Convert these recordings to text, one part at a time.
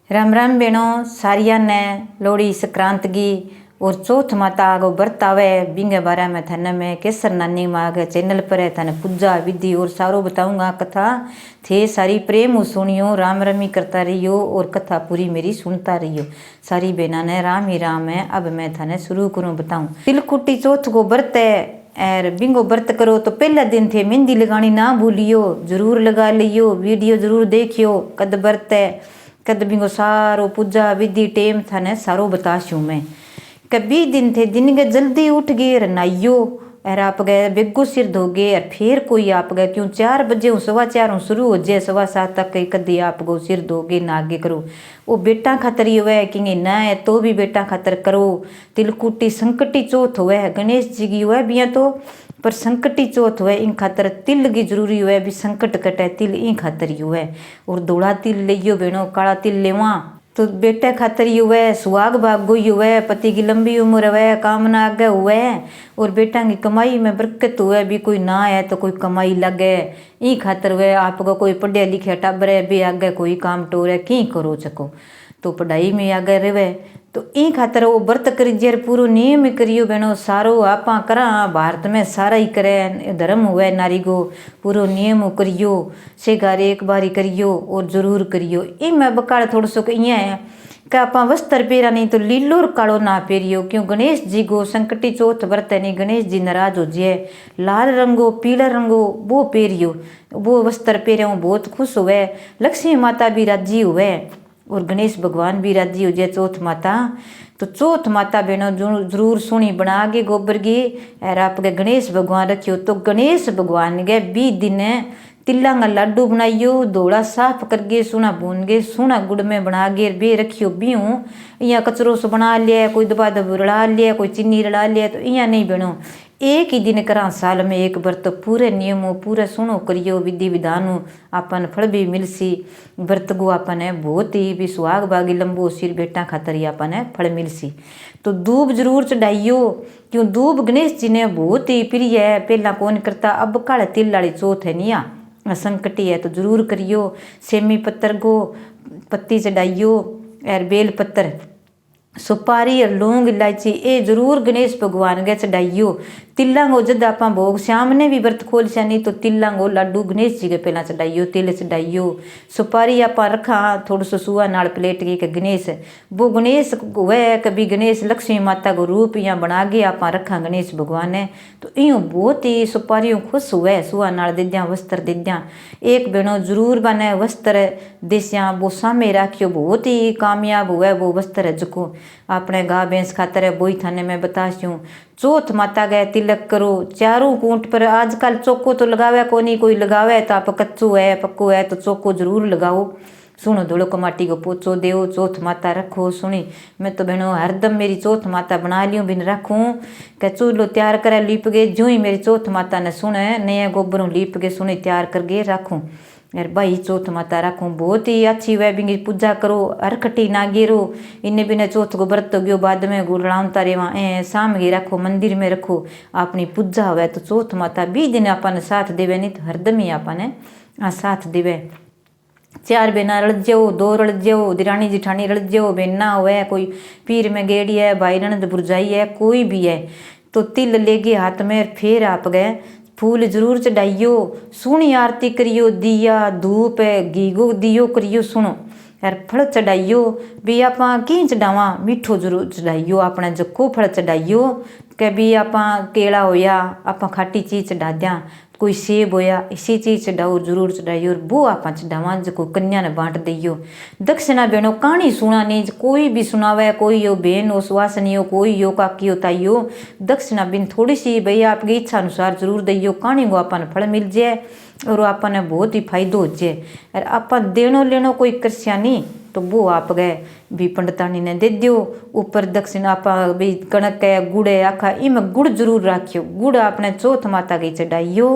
राम राम बेणो सारिया ने लोहड़ी संक्रांत की और चौथ माता आगो व्रत आवे बिंगे बारे में थाने में केसर नानी माँ के चैनल पर है थाने पूजा विधि और सारो बताऊंगा कथा थे सारी प्रेम सुनियो राम रमी करता रहियो और कथा पूरी मेरी सुनता रहियो। सारी बहना ने राम ही राम है। अब मैं थाने शुरू करूँ बताऊँ। तिलकुटी चौथ को व्रत है और बिंगो व्रत करो तो पहले दिन थे मेहंदी लगानी ना भूलियो, जरूर लगा लियो, वीडियो जरूर देखियो कद व्रत है कद बिंगो सारो पूजा विधि टेम थाने सारो बताशू मैं। कभी दिन थे दिन के जल्दी उठ गए और नहाइयो और आप गए बेगो सिर धो गए और फिर कोई आप गए क्यों 4 बजे हूँ 4:15 शुरू हो जाए 7:15 तक कई कदी आप गो सिर धोगे नागे करो वो बेटा खातर ही हुआ कि ना है तो भी बेटा खातर करो। तिलकुटी संकटी चौथ हुआ है गणेश जी की हुआ बिया तो पर संकटी चौथ हुआ इन खातर तिल की जरूरी हुआ भी संकट कटे तिल इन खातर ही हुआ और धोड़ा तिल लियो बेणो काला तिल लेवा तो बेटे खातर ही हुआ सुहाग भाग ही हुआ पति की लंबी उम्र हुआ कामना आगे हुआ और बेटा की कमाई में बरकत हुआ भी कोई ना है तो कोई कमाई लगे ई खातर हुआ आपको कोई पढ़े लिखे टाबर है भी आगे कोई काम टोर है की करो सको तो पढ़ाई में आगे रहे तो ई खातर वो व्रत करिए पूरा नियम करियो बेनो सारो आप करा भारत में सारा ही करे धर्म हुआ नारी को पूरा नियम करियो सेगार एक बारी करियो और जरूर करियो। ई मैं बकाल थोड़ा सो इं है कि आप वस्त्र पहरा नहीं तो लीलो और कालो ना पहरियो क्यों गणेश जी को संकटी चौथ व्रत है नहीं गणेश जी नाराज हो जाए लाल रंगो पीला रंगो वो पहरियो वो वस्त्र पहरे बहुत खुश हुए लक्ष्मी माता भी राजी हुए और गणेश भगवान भी राजी हो जाए चौथ माता। तो चौथ माता बहनों जरूर सुनी बना के गोबर की और आपके गणेश भगवान रखियो तो गणेश भगवान के 20 दिन तिल्ला का लड्डू बनाइयो धोड़ा साफ करके सोना भून के सोना गुड़ में बना के बे रखियो बीहूँ या कचरो से बना लिया कोई दबा दब रड़ा लिया कोई चीनी रड़ा लिया तो यहाँ नहीं बनो एक ही दिन करा साल में एक व्रत तो पूरे नियमों पूरे सुनो करियो विधि विधानों आपन फल भी मिलसी व्रत को आपन है बहुत ही भी सुहाग बागी लंबो सिर बेटा खातर ही आपन है फल मिलसी। तो दूब जरूर चढ़ाइयो क्यों दूब गणेश जी ने बहुत ही प्रिय है पहला कौन करता अब काले तिल वाली चौथ है निया संकटी है तो जरूर करियो। सेमी पत्तर को पत्ती चढ़ाइयो और बेल पत्तर सुपारी और लौंग इलायची ये जरूर गणेश भगवान के चढ़ाइयो। तिल्ला को जब आप भोग श्याम ने भी व्रत खोल से नहीं तो तिल्ला को लाडू गणेश जी के पहला चढ़ाइयो तिल चढ़ाइयो। सुपारी आप रखा थोड़ा सा सुआ नाल प्लेट के गणेश वो गणेश वह कभी गणेश लक्ष्मी माता को रूप यहाँ बना के आप रखा गणेश भगवान ने तो यूँ बहुत ही सुपारियों खुश हुए सुआ नाल दे दिया वस्त्र दे दिया एक बहनों जरूर बने वस्त्र देसिया वो सामे राखियो बहुत ही कामयाब हुआ वो वस्त्र जको अपने गा भैंस खातर है बोई थाने में बताऊँ। चौथ माता गए तिलक करो चारों कूट पर आजकल चौको तो लगावे को नहीं कोई लगावे तो आप कच्चू है पक्को है तो चौको जरूर लगाओ। सुनो धोलो कमाटी को पोचो देव चौथ माता रखो सुनी मैं तो बहनों हरदम मेरी चौथ माता बना लियो बिन रखूँ क्या चूल्हो तैयार करे लीप गए जो ही मेरी चौथ माता ने सुने नया गोबरों लीप के सुने तैयार करके रखूँ यार भाई चौथ माता रखूँ बहुत ही अच्छी वह बिंगी पूजा करो अरखटी ना गिरो इन्हें बिना चौथ को व्रत गयो बाद में गुड़ाउता रेवा शाम गी रखो मंदिर में रखो अपनी पूजा हुआ तो चौथ माता 20 दिन अपन साथ देवे नहीं तो हरदम ही अपन साथ देवे। 4 बहना रल जाओ 2 रल जाओ दिरानी जिठानी रल जाओ बहना हुआ कोई पीर में गेड़ी है भाई ननद बुरजाई है कोई भी है तो तिल लेगे हाथ में फिर आप गए फूल जरूर चढ़ाइयो सुनी आरती करियो दिया धूप घी गो दियो करियो सुनो यार फल चढ़ाइयो भी आप की चढ़ावा मीठो जरूर चढ़ाइयो अपने जको फल चढ़ाइयो के भी आप केला होया आप खाटी चीज चढ़ा दिया कोई सेब होया इसी चीज चढ़ाओ जरूर चढ़ाइयो और वो आप चढ़ावा जो कन्या ने बांट दियो। दक्षिणा बहनों कहानी सुना नहीं कोई भी सुनावे कोई यो बहन हो सुहासनी हो कोई यो काकी हो ताई हो दक्षिणा बिन थोड़ी सी भाई आपकी इच्छा अनुसार जरूर दियो कहानी को अपन फल मिल जाए और आपने बहुत ही फायदो हो जाए और आप देनो लेनो कोई करसिया नहीं तो वो आप गए भी पंडितानी ने दे दियो ऊपर दक्षिण आप भी कणक है गुड़ है आखा इमें गुड़ जरूर राखियो गुड़ आपने चौथ माता की चढ़ाइयो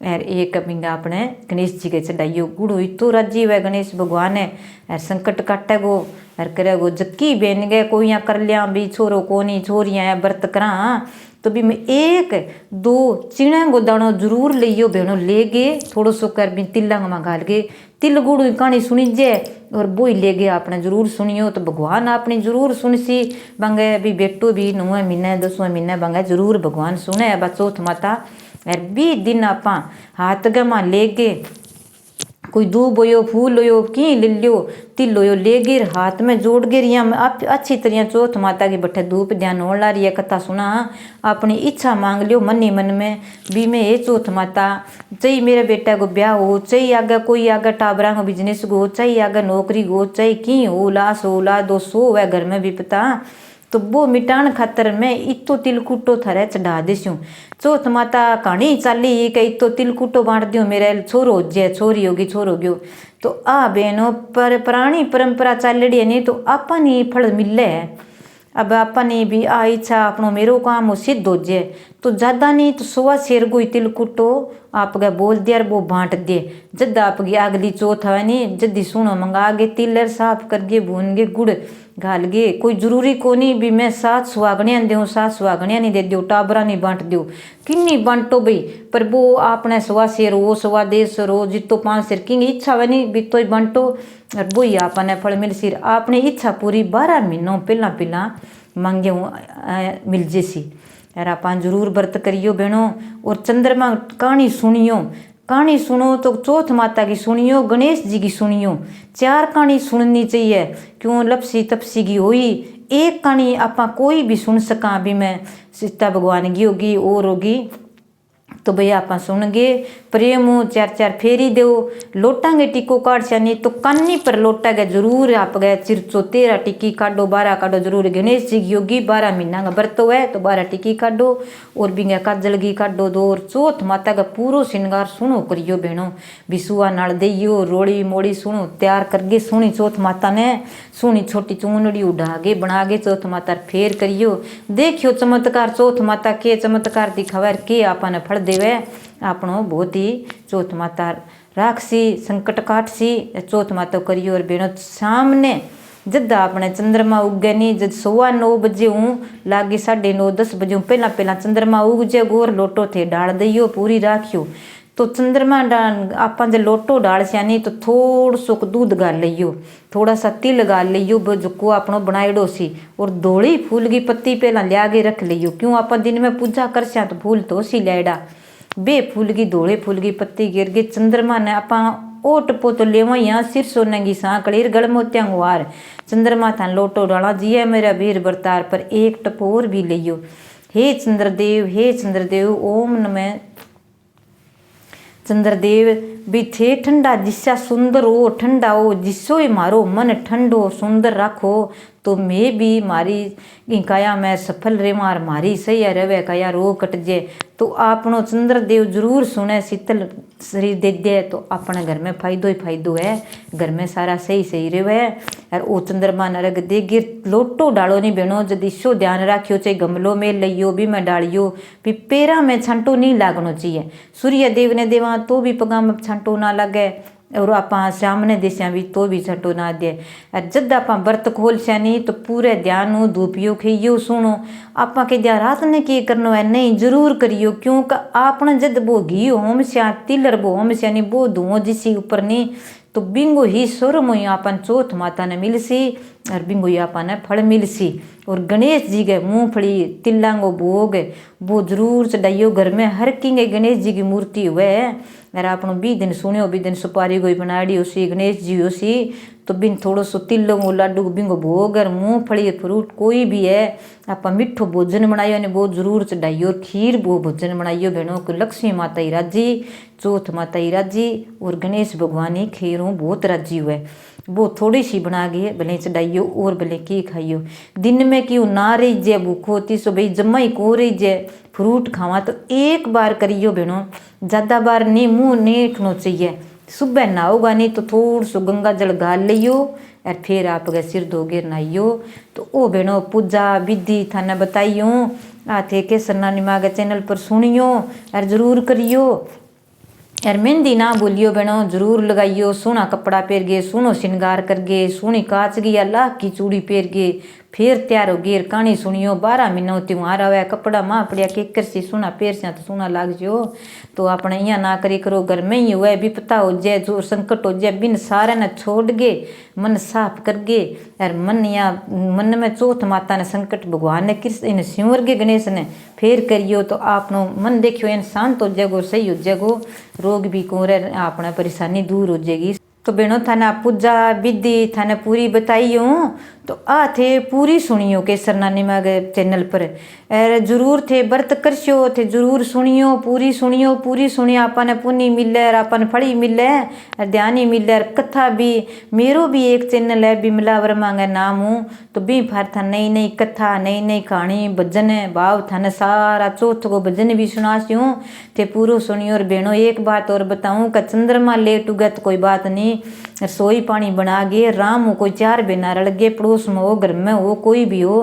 और एक बिंगा अपने गणेश जी के चढ़ाइयो गुड़ हुई तो राजी हुआ गणेश भगवान है और संकट काटे गो और करे गो जक्की बेन गए कोई यहाँ कर लिया भी छोरो को नहीं छोरियाँ व्रत करा तो भी मैं 1-2 चिड़ा गो दाणो जरूर लियो भेणो ले गए, थोड़ो सो कर भी तिलंग में घाल गए, तिल गुड़ की कहानी सुनी जे और वो ही ले गए आपने जरूर सुनियो। तो भगवान आपने जरूर सुनसी बंगे भी बेटो भी 9वें महीने 10वें महीने बंगे जरूर भगवान सुने बा चौथ माता। और 20 दिन आप हाथ गमा ले गए, कोई दूब होयो फूल होयो की ले लियो तिल होयो ले गिर हाथ में जोड़ गिर या आप अच्छी तरह चौथ माता की बठे धूप ध्यान होने ला रही है कथा सुना, अपनी इच्छा मांग लियो मन ही मन में भी मैं ये चौथ माता चाहे मेरे बेटा को ब्याह हो, चाहे आगे कोई आगे टाबरा को बिजनेस हो, चाहे आगे नौकरी हो, चाहे की हो लाश हो ला 200 वह घर में भी पता, तो वो मिटान खातर मैं इतो तिलकुटो थारे चढ़ा देसूँ। चौथ माता कहानी चाली कि इतो तिलकुटो बांट दियो मेरे छोरो हो जाए, छोरी होगी छोर हो गयो। तो आ बहनों पर पुरानी परंपरा चलड़ी है नहीं तो अपन ही फल मिले है। अब अपन भी आ इच्छा अपनो मेरो काम हो सिद्ध हो जाए तो ज़्यादा नहीं तो 100 शेर को तिलकुटो आप गए बोल दिया वो बांट दे। जद आपकी अगली चौथ है नहीं जल्दी सुनो मंगा गे तिलर साफ कर गे भून गे गुड़ घाल गे, कोई जरूरी को नहीं भी मैं 7 सुहागणियाँ दूँ 7 सुहागणियाँ नहीं दे दो टाबरा नहीं बांट दो किन्नी बांटो भाई, पर वो आपने 100 शेर हो 100 150 हो जितो 5 शेर की इच्छा है नहीं भी तो ही बांटो और वो ही आपने फल मिल सिर आपने इच्छा पूरी 12 महीनों पहला मांगे मिल जैसी। यार आप जरूर व्रत करियो बहनों और चंद्रमा कहानी सुनियो, कहानी सुनो तो चौथ माता की सुनियो, गणेश जी की सुनियो, 4 कहानी सुननी चाहिए क्यों लपसी तपसी की हुई एक कहानी आप कोई भी सुन सका भी मैं सीता भगवान की होगी और होगी तो भैया आप सुन गे प्रेम 4 फेरी दो लोटांगे टिको काट नहीं तो कानी पर लोटा गए जरूर आप गए चिरचो 13 टिक्की काटो 12 काटो जरूर। गणेश जी की होगी 12 महीना का व्रत है तो 12 टिक्की काटो और बिंगे काजल की काटो 2 और चौथ माता का पूरो श्रृंगार सुनो करियो बहनों बिसुआ नाल देइयो रोड़ी मोड़ी सुनो तैयार करके सुनी चौथ माता ने सुनी छोटी चूनड़ी उड़ागे बनागे चौथ माता फेर करियो देखियो चमत्कार चौथ माता के चमत्कार दिखावे के आपने फल देवे आपनो बहुत ही चौथ माता राखसी संकट काटसी चौथ माता करियो। और बेनो सामने जद आपने चंद्रमा उगे नहीं जब 9:15 बजे हूँ लागे 9:30 10 बजे हूँ पहला चंद्रमा उग जे गोर लोटो थे डाल दियो पूरी राखियो तो चंद्रमा आप जब लोटो डाल से नहीं तो थोड़ा सो दूध गाल लियो थोड़ा सा तिल गाल लियो जो आपनो बनाइडो सी और धोली फूल की पत्ती पहला लिया के रख लियो क्यों आप दिन में पूजा कर सिया तो फूल तो सी लाइडा बे फूल की धोले फूल की पत्ती गिर गई चंद्रमा ने आप ओट पोतो लेवा यहाँ सिर सोने की सांकड़ीर गल मोत्या गुआर चंद्रमा था लोटो डाला जिया मेरा वीर बरतार पर एक टपोर भी लियो हे चंद्रदेव ओम नमः चंद्रदेव भी थे ठंडा जिस्सा सुंदर हो ठंडा हो जिसो ही मारो मन ठंडो सुंदर रखो तो मैं भी मारी काया मैं सफल रे मारी सही रवे काया रो कट जे तो आपनो चंद्रदेव जरूर सुने शीतल शरीर दे दे तो अपने घर में फायदो ही फायदो है घर में सारा सही रहे। और वो चंद्रमा नरग दे गिर लोटो डालो नहीं बहनों जब इसो ध्यान रखियो चाहे गमलों में लियो भी मैं डालियो भी पेरा में छंटो नहीं लागनो चाहिए सूर्य देव ने देवा तो भी पगा में छंटो ना लगे और आप सामने देसिया भी तो भी छटो ना दे। और जब आप व्रत खोल से नहीं तो पूरे ध्यान धूपियो खियो सुनो आप के दिया रात ने की करना है नहीं जरूर करियो क्योंकि आपने जब वो घी होम से तिलर वो होम से नहीं वो धुओं जिसी ऊपर नहीं तो बिंगो ही स्वर मोई आपन चौथ माता ने मिलसी और बिंगो ही आपने फल मिलसी। और गणेश जी के मूंगफली तिल्लांगो भोग वो जरूर चढ़ाइयो घर में हर किंगे गणेश जी की मूर्ति हुए और आपनो 20 दिन सुनियो 20 दिन सुपारी कोई बनाड़ी उसी गणेश जी उसी तो बिन थोड़ो सो तिल्लो लाडू बिंगो भोग और मूंगफली फ्रूट कोई भी है आप मिठो भोजन बनाइयो ने वो जरूर चढ़ाइयो खीर वो भोजन बनाइयो बहनों को लक्ष्मी माता ही राजी चौथ माता ही राजी और गणेश भगवान ही खीरों बहुत राजी हुए वो थोड़ी सी बना गए भले चढ़ाइयो और भले की खाइयो दिन में क्यों ना रही जे भूखो होती सो भाई जम्मा ही को रही जे फ्रूट खावा तो एक बार करियो बहनों ज़्यादा बार नहीं मुँह नहीं उठना चाहिए सुबह नहाओगा नहीं तो थोड़ा सो गंगा जल गाल लियो और फिर आप गए सिर धोगे नहाइयो तो ओ बहनों पूजा विधि थाने बताइयो आते के सरनानी माँ के चैनल पर सुनियो और जरूर करियो। यार मेहंदी ना बोलियो बहनों जरूर लगाइयो सोना कपड़ा पहन गए सोनो श्रृंगार कर गए सोनी कांच की या लाख की चूड़ी पहन गए फिर तैयार हो गई कहानी सुनियो 12 महीना त्योहार आवे कपड़ा माँ पड़िया केकर सी सुना पेर से तो सुना लाग जो तो अपने यहाँ ना करी करो घर में ही हुआ भी पता हो जाए जो संकट हो जाए बिन सारे ने छोड़ गे मन साफ कर गे और मन या मन में चौथ माता ने संकट भगवान ने कृष्ण इन सिंवर के गणेश ने फिर करियो तो आपनो मन देखियो इन शांत हो जाएगो सही हो जाएगो रोग भी कोरे अपना परेशानी दूर हो जाएगी। तो बहनों थाना पूजा विधि थाने पूरी बताई हूँ तो आ थे पूरी सुनियो केसर नानी माँ के चैनल पर और जरूर थे व्रत करसियो थे जरूर सुनियो पूरी सुनियो अपन पुण्य मिले और अपन फड़ी मिले और ध्यान ही मिले और कथा भी मेरो भी एक चैनल है बिमला वर्मा का नाम हूँ तो भी फार था नई नई कथा नई नई कहानी भजन भाव थाने सारा चौथ को भजन भी सुनासी हूँ थे पूरो सुनियो। और बहनों एक बात और बताऊँ का चंद्रमा लेट उगा तो कोई बात नहीं रसोई पानी बना गे राम हो कोई 4 बहना रल गे पड़ोस में हो घर में हो कोई भी हो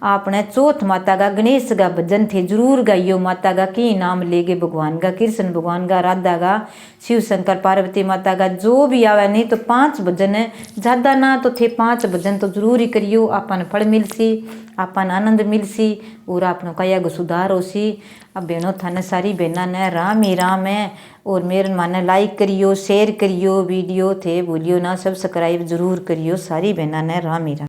आपने चौथ माता का गणेश का भजन थे जरूर गाइयो माता का की नाम लेगे भगवान का कृष्ण भगवान का राधा का शिव शंकर पार्वती माता का जो भी आवे नहीं तो 5 भजन है ज़्यादा ना तो थे 5 भजन तो जरूर ही करियो अपन फल मिलसी अपन आनंद मिलसी और आपनो कया गो सुधार होसी। अब बहनों थाने सारी बहना ने राम ही राम है और मेरे माने लाइक करियो शेयर करियो वीडियो थे भूलियो ना सब्सक्राइब जरूर करियो सारी बहना ने राम ही राम।